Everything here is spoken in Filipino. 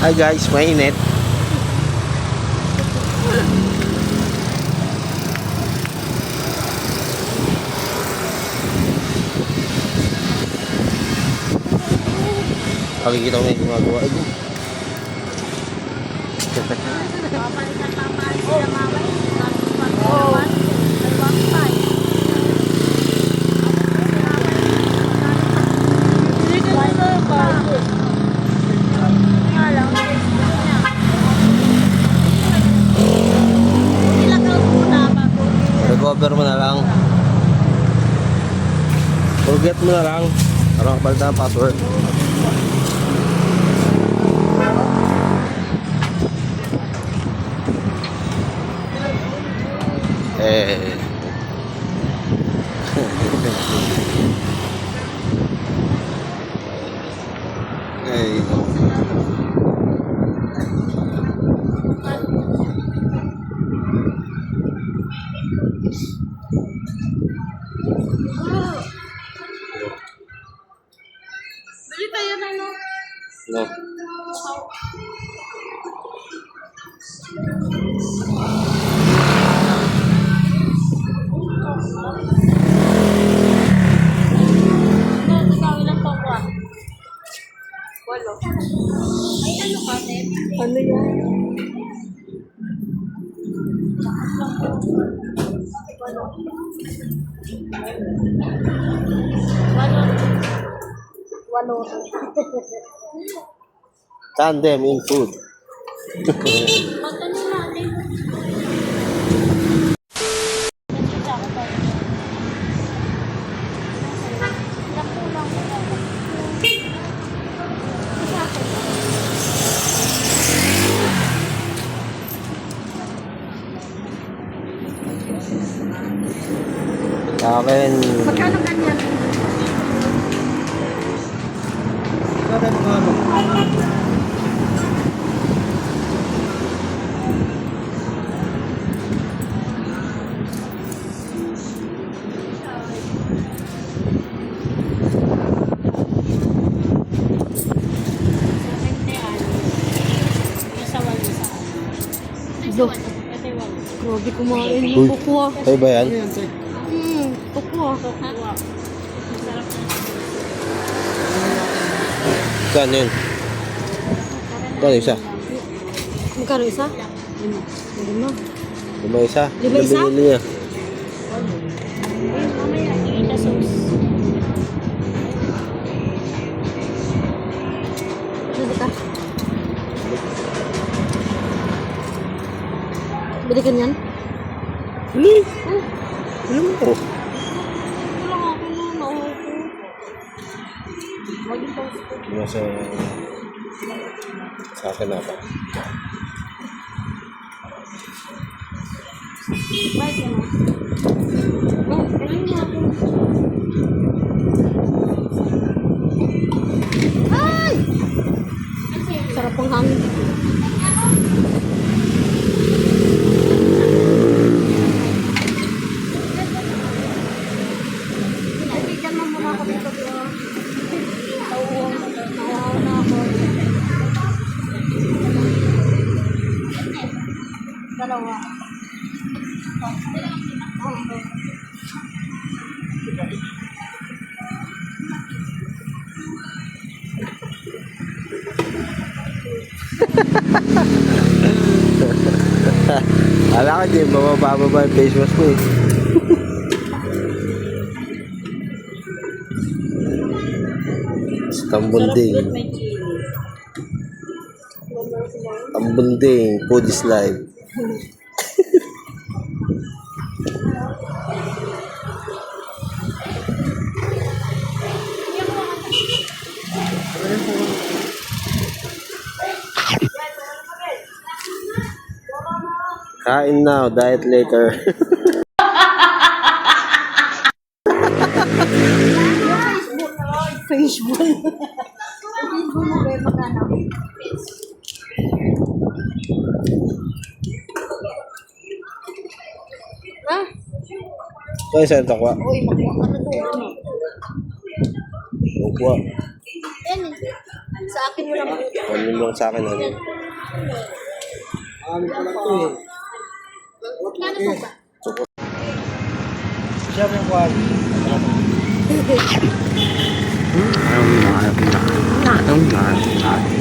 Hi guys, mainit. Pakikita ko na yung gumagawa. Recover mo na lang. Forget mo na lang. Para makapalita ang password. Bili tayo ng No. Walo. Ay, ano ka, Ted? Ano yan? Walo. Walo. Tandem in food. Magtanong natin. Sa akin. Magkano ganyan? Grabe kumain ng bukwa. Ay ba yan? Bukwa. Saan yun? Saan isa? Magkano isa? Lima. Lima isa? Lima isa? Binili niya. Mamaya, iita sauce. Ano ka? Bili ka niyan? Bili? Bili mo ko. Wala nga ako na naupo. Maging sauce ko. Sa akin na ba? Bakit ka na? Kailan nga ako. Ay! Sarap ang hangin. Bigyan mo muna ako dito. Nauuhaw na ako. Dalawa. Ala ka din, bababa yung face mask mo eh. Tambunding. Tambunding, food is life. Kain now, diet later. Facebook. Facebook mo ba yung magkano? Ha? Kaya saan takwa? Uy, magkuha ka na doon. Takwa. Yan. Sa akin mo lang. Ano lang sa akin, ano? Kano po ba? Siya yung kuwan. Ayaw na.